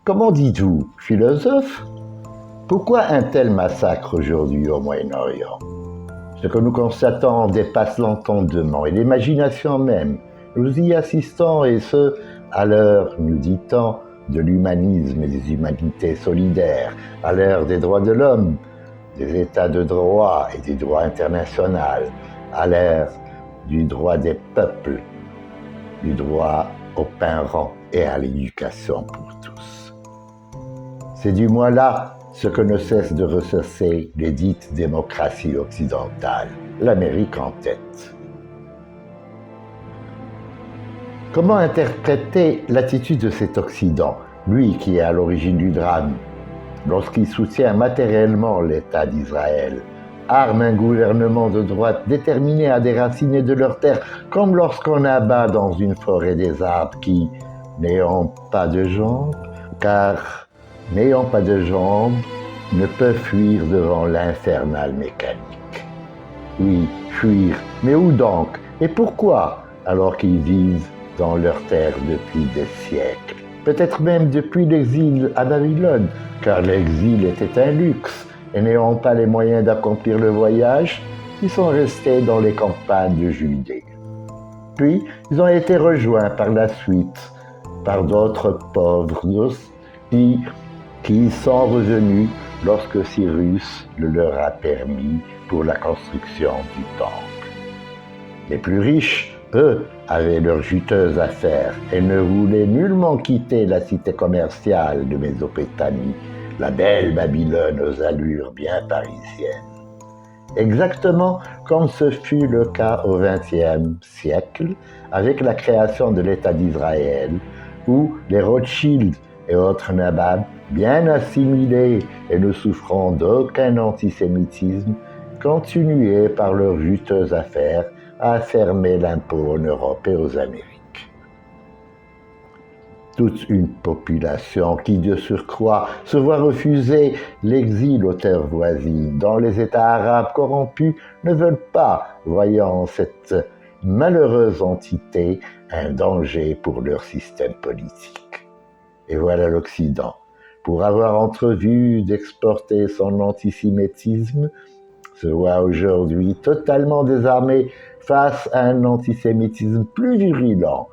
Comment dites-vous, philosophe? Pourquoi un tel massacre aujourd'hui au Moyen-Orient? Ce que nous constatons dépasse l'entendement et l'imagination même. Nous y assistons, et ce, à l'heure, nous dit-on, de l'humanisme et des humanités solidaires, à l'heure des droits de l'homme, des états de droit et du droit international, à l'ère du droit des peuples, du droit au pain rond et à l'éducation pour tous. C'est du moins là ce que ne cesse de rechercher les dites démocraties occidentales, l'Amérique en tête. Comment interpréter l'attitude de cet Occident, lui qui est à l'origine du drame, lorsqu'il soutient matériellement l'État d'Israël, arme un gouvernement de droite déterminé à déraciner de leurs terres, comme lorsqu'on abat dans une forêt des arbres qui, n'ayant pas de jambes, ne peuvent fuir devant l'infernal mécanique. Oui, fuir, mais où donc? Et pourquoi, alors qu'ils vivent dans leurs terres depuis des siècles? Peut-être même depuis l'exil à Babylone, car l'exil était un luxe, et n'ayant pas les moyens d'accomplir le voyage, ils sont restés dans les campagnes de Judée. Puis, ils ont été rejoints par la suite par d'autres pauvres qui sont revenus lorsque Cyrus le leur a permis pour la construction du temple. Les plus riches, eux, avaient leurs juteuses affaires et ne voulaient nullement quitter la cité commerciale de Mésopotamie, la belle Babylone aux allures bien parisiennes. Exactement comme ce fut le cas au XXe siècle avec la création de l'État d'Israël, où les Rothschild et autres nababs, bien assimilés et ne souffrant d'aucun antisémitisme, continuaient par leurs juteuses affaires à fermer l'impôt en Europe et aux Amériques. Toute une population qui, de surcroît, se voit refuser l'exil aux terres voisines, dont les États arabes corrompus ne veulent pas, voyant cette malheureuse entité un danger pour leur système politique. Et voilà l'Occident, pour avoir entrevu d'exporter son antisémitisme, se voit aujourd'hui totalement désarmé face à un antisémitisme plus virulent,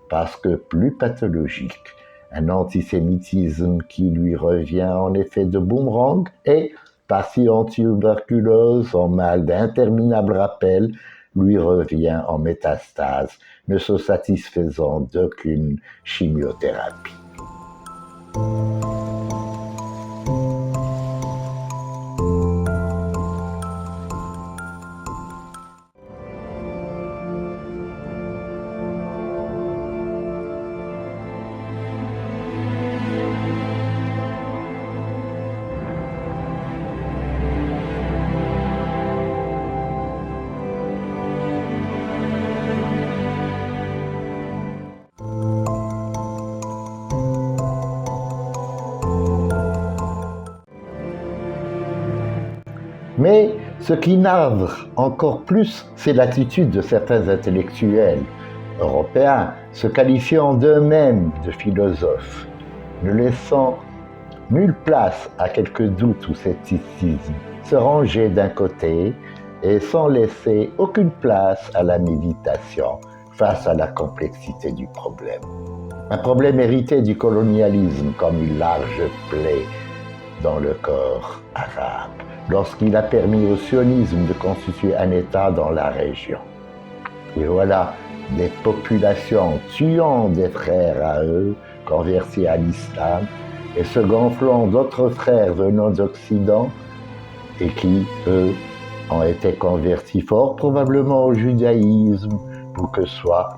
parce que plus pathologique, un antisémitisme qui lui revient en effet de boomerang et, patient tuberculose en mal d'interminables rappels, lui revient en métastase, ne se satisfaisant d'aucune chimiothérapie. Mais ce qui navre encore plus, c'est l'attitude de certains intellectuels européens se qualifiant d'eux-mêmes de philosophes, ne laissant nulle place à quelque doute ou scepticisme, se ranger d'un côté et sans laisser aucune place à la méditation face à la complexité du problème. Un problème hérité du colonialisme comme une large plaie dans le corps arabe, lorsqu'il a permis au sionisme de constituer un État dans la région. Et voilà des populations tuant des frères à eux, convertis à l'islam, et se gonflant d'autres frères venant d'Occident, et qui, eux, ont été convertis fort probablement au judaïsme, pour que soit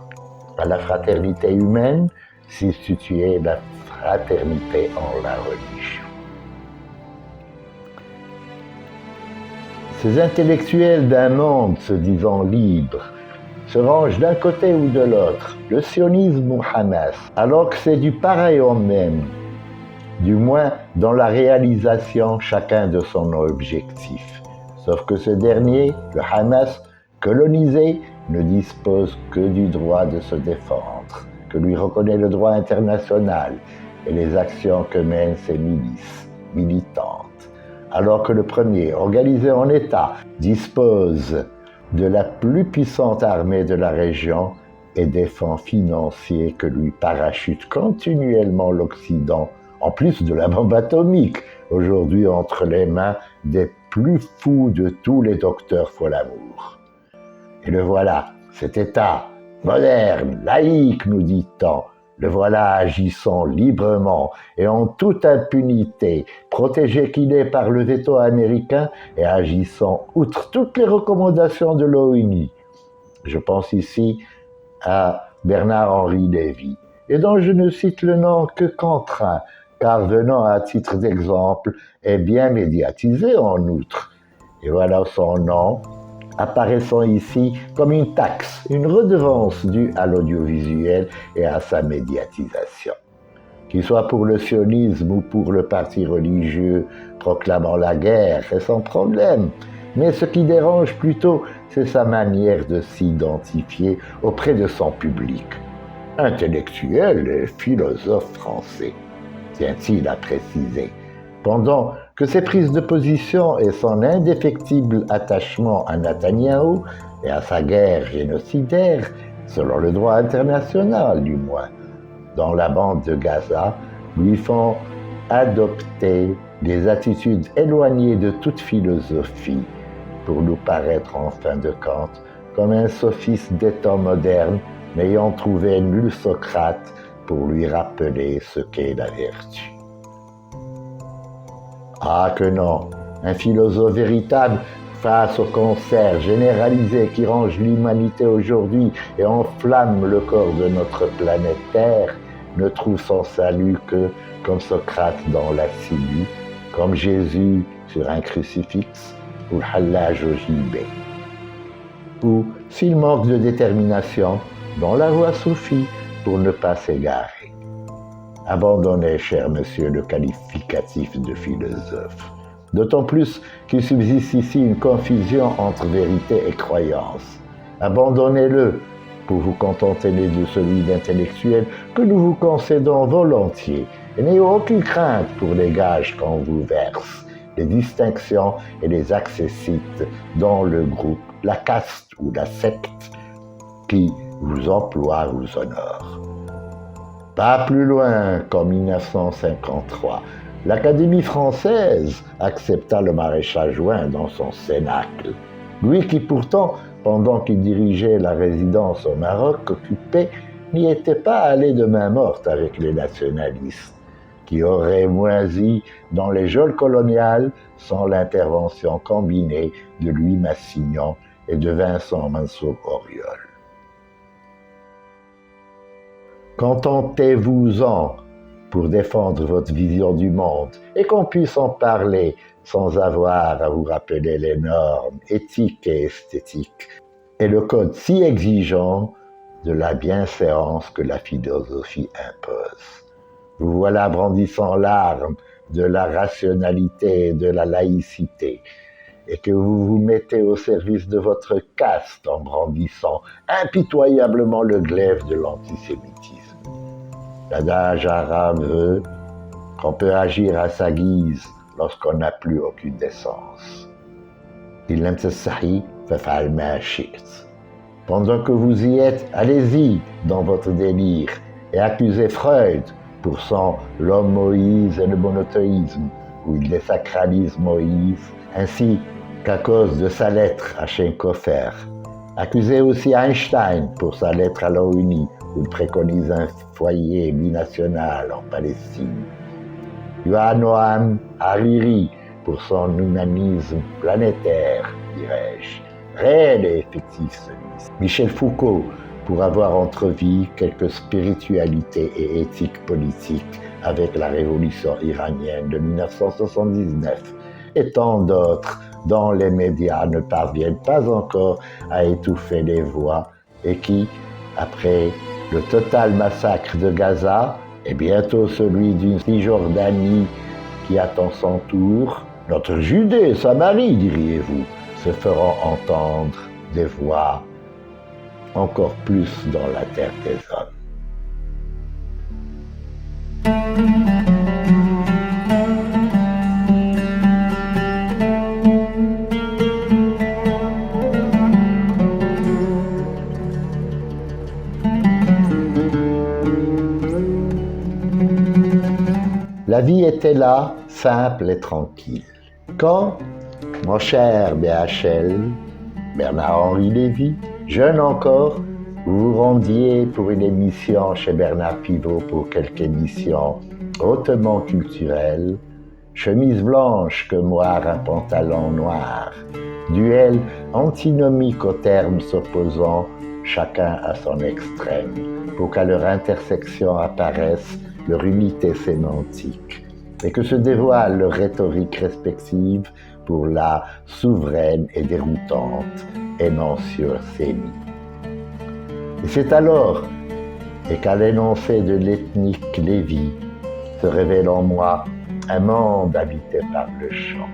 à la fraternité humaine substituer la fraternité en la religion. Ces intellectuels d'un monde se disant libre se rangent d'un côté ou de l'autre, le sionisme ou Hamas, alors que c'est du pareil au même, du moins dans la réalisation chacun de son objectif. Sauf que ce dernier, le Hamas, colonisé, ne dispose que du droit de se défendre, que lui reconnaît le droit international, et les actions que mènent ces milices militantes. Alors que le premier, organisé en État, dispose de la plus puissante armée de la région et des fonds financiers que lui parachute continuellement l'Occident, en plus de la bombe atomique, aujourd'hui entre les mains des plus fous de tous les docteurs Folamour. Et le voilà, cet État, moderne, laïque, nous dit-on, le voilà agissant librement et en toute impunité, protégé qu'il est par le veto américain et agissant outre toutes les recommandations de l'ONU. Je pense ici à Bernard-Henri Lévy, et dont je ne cite le nom que qu'entrain, car venant à titre d'exemple, est bien médiatisé en outre. Et voilà son nom, apparaissant ici comme une taxe, une redevance due à l'audiovisuel et à sa médiatisation. Qu'il soit pour le sionisme ou pour le parti religieux proclamant la guerre, c'est sans problème. Mais ce qui dérange plutôt, c'est sa manière de s'identifier auprès de son public. Intellectuel et philosophe français, tient-il à préciser, pendant que ses prises de position et son indéfectible attachement à Netanyahou et à sa guerre génocidaire, selon le droit international du moins, dans la bande de Gaza, lui font adopter des attitudes éloignées de toute philosophie, pour nous paraître en fin de compte comme un sophiste des temps modernes n'ayant trouvé nul Socrate pour lui rappeler ce qu'est la vertu. Ah que non, un philosophe véritable face au cancer généralisé qui ronge l'humanité aujourd'hui et enflamme le corps de notre planète Terre ne trouve son salut que comme Socrate dans la Cillue, comme Jésus sur un crucifix ou Hallaj au gibet. Ou, s'il manque de détermination, dans la voie soufie pour ne pas s'égarer. Abandonnez, cher monsieur, le qualificatif de philosophe. D'autant plus qu'il subsiste ici une confusion entre vérité et croyance. Abandonnez-le pour vous contenter de celui d'intellectuel que nous vous concédons volontiers et n'ayez aucune crainte pour les gages qu'on vous verse, les distinctions et les accessites dans le groupe, la caste ou la secte qui vous emploie, vous honore. Pas plus loin qu'en 1953, l'Académie française accepta le maréchal Juin dans son cénacle. Lui qui pourtant, pendant qu'il dirigeait la résidence au Maroc occupé, n'y était pas allé de main morte avec les nationalistes, qui auraient moisi dans les geôles coloniales sans l'intervention combinée de Louis Massignon et de Vincent Mansour-Auriol. Contentez-vous-en pour défendre votre vision du monde et qu'on puisse en parler sans avoir à vous rappeler les normes éthiques et esthétiques et le code si exigeant de la bienséance que la philosophie impose. Vous voilà brandissant l'arme de la rationalité et de la laïcité, et que vous vous mettez au service de votre caste en brandissant impitoyablement le glaive de l'antisémitisme. L'adage arabe veut qu'on peut agir à sa guise lorsqu'on n'a plus aucune décence. Pendant que vous y êtes, allez-y dans votre délire et accusez Freud pour son l'homme Moïse et le monothéisme, où il désacralise Moïse, ainsi qu'à cause de sa lettre à Schenkofer. Accusez aussi Einstein pour sa lettre à l'ONU, où il préconise un foyer binational en Palestine. Yuval Noam Hariri pour son humanisme planétaire, dirais-je, réel et effectif celui-ci. Michel Foucault pour avoir entrevu quelques spiritualités et éthiques politiques avec la révolution iranienne de 1979, et tant d'autres dont les médias ne parviennent pas encore à étouffer les voix et qui, après le total massacre de Gaza et bientôt celui d'une Cisjordanie qui attend son tour, notre Judée, Samarie, diriez-vous, se feront entendre des voix encore plus dans la terre des hommes. La vie était là, simple et tranquille. Quand, mon cher BHL, Bernard-Henri Lévy, jeune encore, vous vous rendiez pour une émission chez Bernard Pivot pour quelque émission hautement culturelle, chemise blanche que moire un pantalon noir, duel antinomique aux termes s'opposant, chacun à son extrême, pour qu'à leur intersection apparaisse leur unité sémantique, et que se dévoile leur rhétorique respective pour la souveraine et déroutante énonciocénie. Et c'est alors, et qu'à l'énoncé de l'ethnique Lévy, se révèle en moi un monde habité par le chant,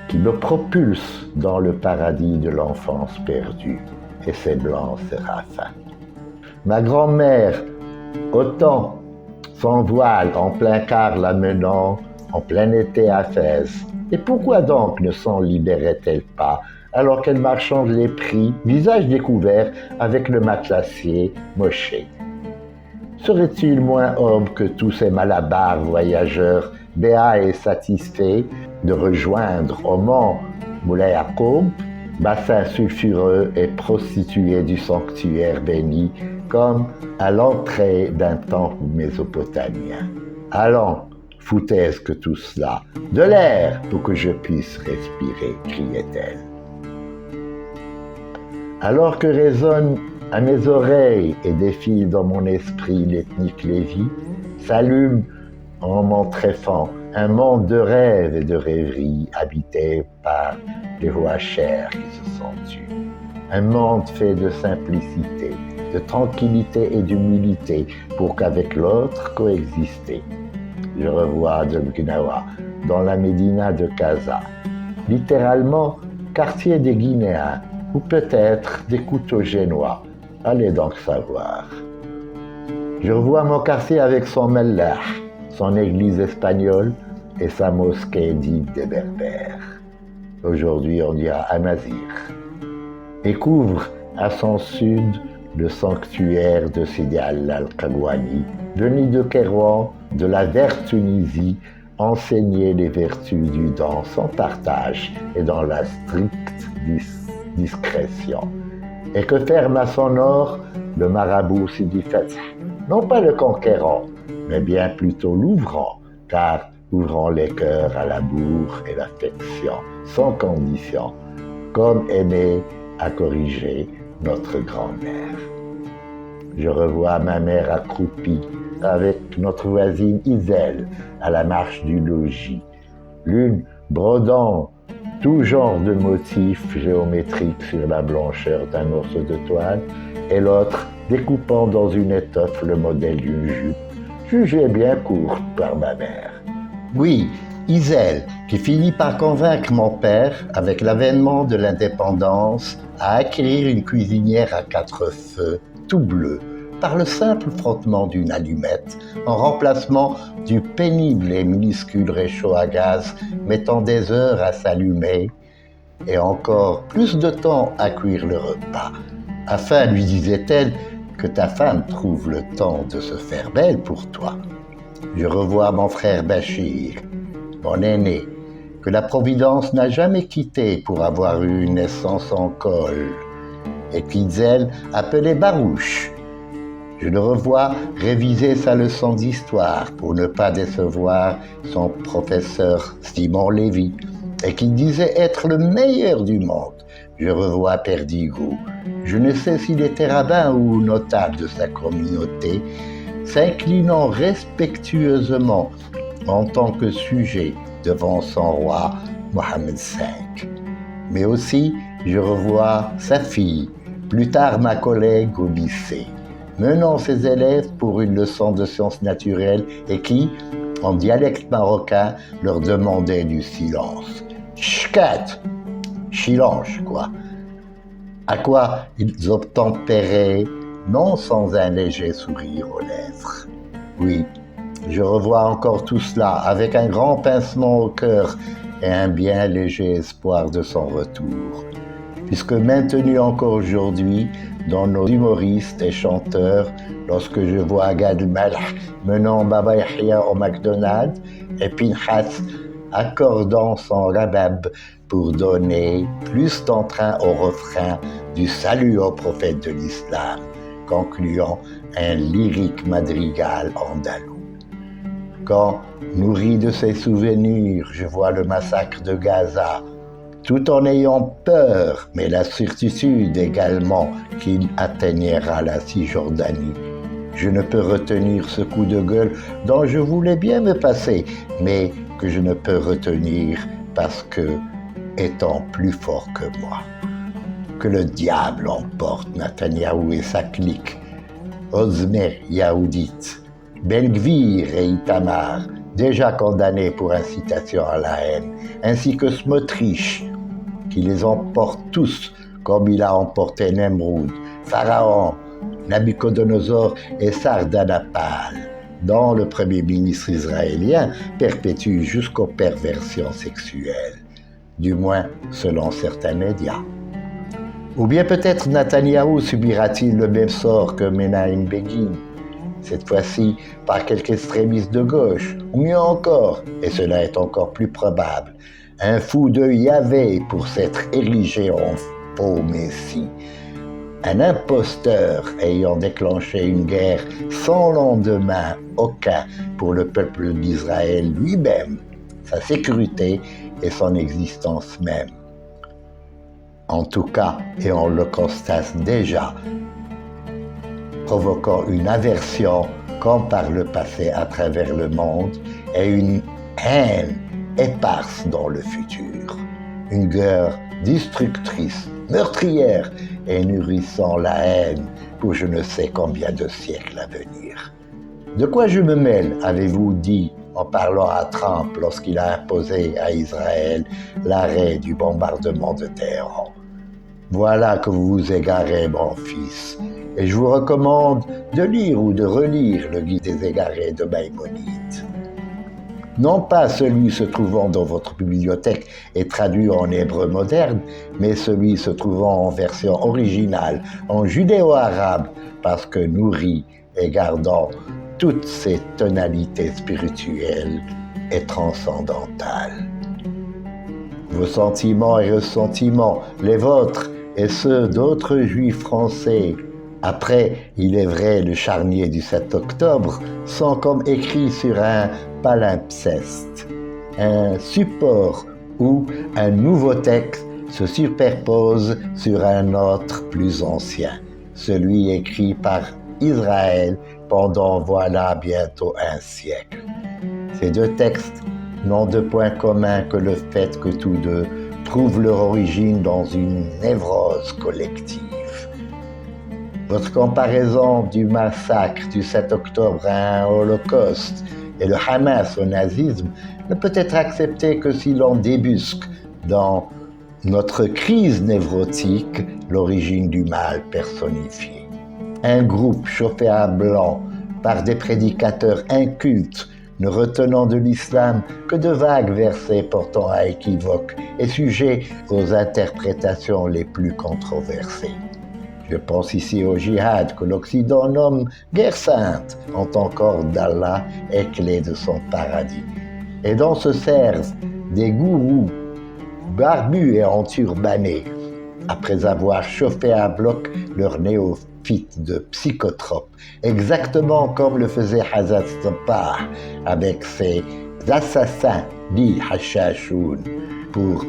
qui me propulse dans le paradis de l'enfance perdue, et ses blancs séraphins. Ma grand-mère, autant sans voile, en plein quart l'amenant, en plein été à Fès. Et pourquoi donc ne s'en libérait-elle pas, alors qu'elle marchande les prix, visage découvert, avec le matelassier moché? Serait-il moins homme que tous ces malabars voyageurs, béats et satisfaits, de rejoindre au Mont Moulay Yacoub, bassin sulfureux et prostituée du sanctuaire béni, comme à l'entrée d'un temple mésopotamien? Allons, foutaise que tout cela, de l'air pour que je puisse respirer, criait-elle. Alors que résonne à mes oreilles et défile dans mon esprit l'ethnique Lévy, s'allume en m'en treffant un monde de rêves et de rêveries habité par les voix chères qui se sont tues. Un monde fait de simplicité, de tranquillité et d'humilité pour qu'avec l'autre coexister. Je revois de Gnawa dans la médina de Casa, littéralement quartier des Guinéens ou peut-être des couteaux génois. Allez donc savoir. Je revois mon quartier avec son mellah, son église espagnole et sa mosquée dite des Berbères. Aujourd'hui, on dira Amazir. Et couvre à son sud le sanctuaire de Sidi al-Qagwani, venu de Kérouan, de la verte Tunisie, enseigner les vertus du don sans partage et dans la stricte discrétion. Et que ferme à son nord le marabout Sidi Fath, non pas le conquérant, mais bien plutôt l'ouvrant, car ouvrant les cœurs à l'amour et l'affection, sans condition, comme aimé à corriger notre grand-mère. Je revois ma mère accroupie avec notre voisine Iselle à la marche du logis, l'une brodant tout genre de motifs géométriques sur la blancheur d'un morceau de toile et l'autre découpant dans une étoffe le modèle d'une jupe, jugée bien courte par ma mère. Oui, Iselle, qui finit par convaincre mon père, avec l'avènement de l'indépendance, à acquérir une cuisinière à 4 feux, tout bleu, par le simple frottement d'une allumette, en remplacement du pénible et minuscule réchaud à gaz mettant des heures à s'allumer et encore plus de temps à cuire le repas, afin, lui disait-elle, que ta femme trouve le temps de se faire belle pour toi. Je revois mon frère Bachir, mon aîné, que la Providence n'a jamais quitté pour avoir eu une naissance en col, et qu'Iselle appelait Barouche. Je le revois réviser sa leçon d'histoire pour ne pas décevoir son professeur Simon Lévy, et qui disait être le meilleur du monde. Je revois Perdigo, je ne sais s'il était rabbin ou notable de sa communauté, s'inclinant respectueusement en tant que sujet devant son roi Mohammed V. Mais aussi, je revois sa fille, plus tard ma collègue au lycée, menant ses élèves pour une leçon de sciences naturelles et qui, en dialecte marocain, leur demandait du silence. Chkat, silence, quoi. À quoi ils obtempéraient, non sans un léger sourire aux lèvres. Oui, je revois encore tout cela avec un grand pincement au cœur et un bien léger espoir de son retour. Puisque maintenu encore aujourd'hui dans nos humoristes et chanteurs, lorsque je vois Gad Elmaleh menant Baba Yahya au McDonald's et Pinchas accordant son rabab pour donner plus d'entrain au refrain du salut au prophète de l'islam, concluant un lyrique madrigal andalou. Quand, nourri de ces souvenirs, je vois le massacre de Gaza, tout en ayant peur, mais la certitude également qu'il atteignera la Cisjordanie, je ne peux retenir ce coup de gueule dont je voulais bien me passer, mais que je ne peux retenir parce que, étant plus fort que moi, que le diable emporte Netanyahou et sa clique, Ozmer Yahoudit, Ben Gvir et Itamar, déjà condamnés pour incitation à la haine, ainsi que Smotrich, qui les emporte tous, comme il a emporté Nemrod, Pharaon, Nabucodonosor et Sardanapale, dont le premier ministre israélien perpétue jusqu'aux perversions sexuelles, du moins selon certains médias. Ou bien peut-être Netanyahou subira-t-il le même sort que Menahem Begin, cette fois-ci par quelques extrémistes de gauche, ou mieux encore, et cela est encore plus probable, un fou de Yahvé pour s'être érigé en faux messie, un imposteur ayant déclenché une guerre sans lendemain aucun pour le peuple d'Israël lui-même, sa sécurité et son existence même. En tout cas, et on le constate déjà, provoquant une aversion comme par le passé à travers le monde et une haine éparse dans le futur. Une guerre destructrice, meurtrière et nourrissant la haine pour je ne sais combien de siècles à venir. De quoi je me mêle, avez-vous dit en parlant à Trump lorsqu'il a imposé à Israël l'arrêt du bombardement de Téhéran? Voilà que vous vous égarez, mon fils, et je vous recommande de lire ou de relire le Guide des égarés de Maïmonide. Non pas celui se trouvant dans votre bibliothèque et traduit en hébreu moderne, mais celui se trouvant en version originale, en judéo-arabe, parce que nourri et gardant toutes ces tonalités spirituelles et transcendantales. Vos sentiments et ressentiments, les vôtres et ceux d'autres juifs français, après, il est vrai, le charnier du 7 octobre, sont comme écrits sur un palimpseste, un support où un nouveau texte se superpose sur un autre plus ancien, celui écrit par Israël pendant voilà bientôt un siècle. Ces deux textes n'ont de point commun que le fait que tous deux trouvent leur origine dans une névrose collective. Votre comparaison du massacre du 7 octobre à un holocauste et le Hamas au nazisme ne peut être acceptée que si l'on débusque dans notre crise névrotique l'origine du mal personnifié. Un groupe chauffé à blanc par des prédicateurs incultes ne retenant de l'islam que de vagues versets portant à équivoque et sujets aux interprétations les plus controversées. Je pense ici au djihad que l'Occident nomme guerre sainte en tant qu'ordre d'Allah et clé de son paradis, et dont se servent des gourous barbus et enturbanés, après avoir chauffé à bloc leurs néophytes de psychotropes, exactement comme le faisait Hazrat Sabah avec ses assassins dits Hashachoun pour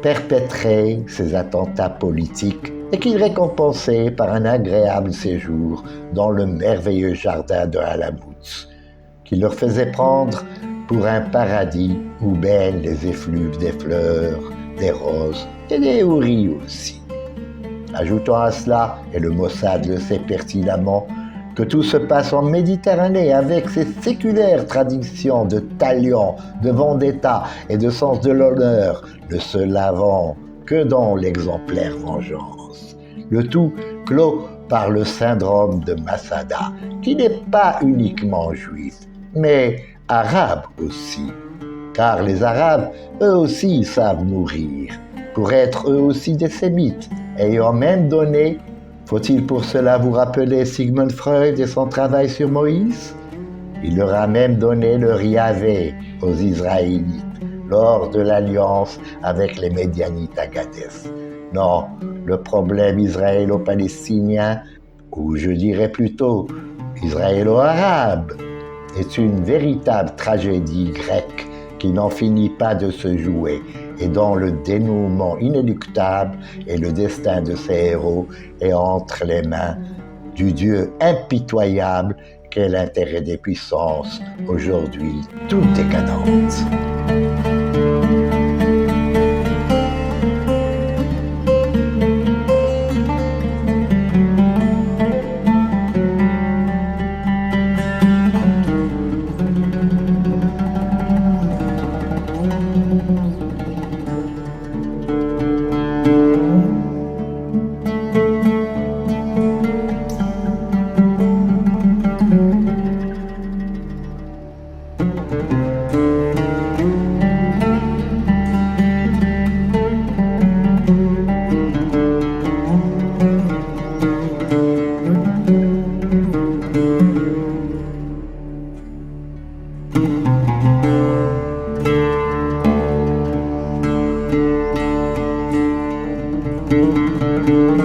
perpétrer ses attentats politiques et qu'il récompensait par un agréable séjour dans le merveilleux jardin de Alamouts, qui leur faisait prendre pour un paradis où baignent les effluves des fleurs, des roses et des houris aussi. Ajoutons à cela, et le Mossad le sait pertinemment, que tout se passe en Méditerranée avec ses séculaires traditions de talion, de vendetta et de sens de l'honneur, ne se lavant que dans l'exemplaire vengeance. Le tout clos par le syndrome de Masada, qui n'est pas uniquement juif, mais arabes aussi, car les Arabes, eux aussi, savent mourir, pour être eux aussi des sémites, ayant même donné, faut-il pour cela vous rappeler Sigmund Freud et son travail sur Moïse? Il leur a même donné leur Yahvé aux Israélites lors de l'alliance avec les Médianites à Gadès. Non, le problème israélo-palestinien, ou je dirais plutôt israélo-arabe, est une véritable tragédie grecque qui n'en finit pas de se jouer et dont le dénouement inéluctable et le destin de ses héros est entre les mains du Dieu impitoyable qu'est l'intérêt des puissances, aujourd'hui toutes décadentes. Thank you.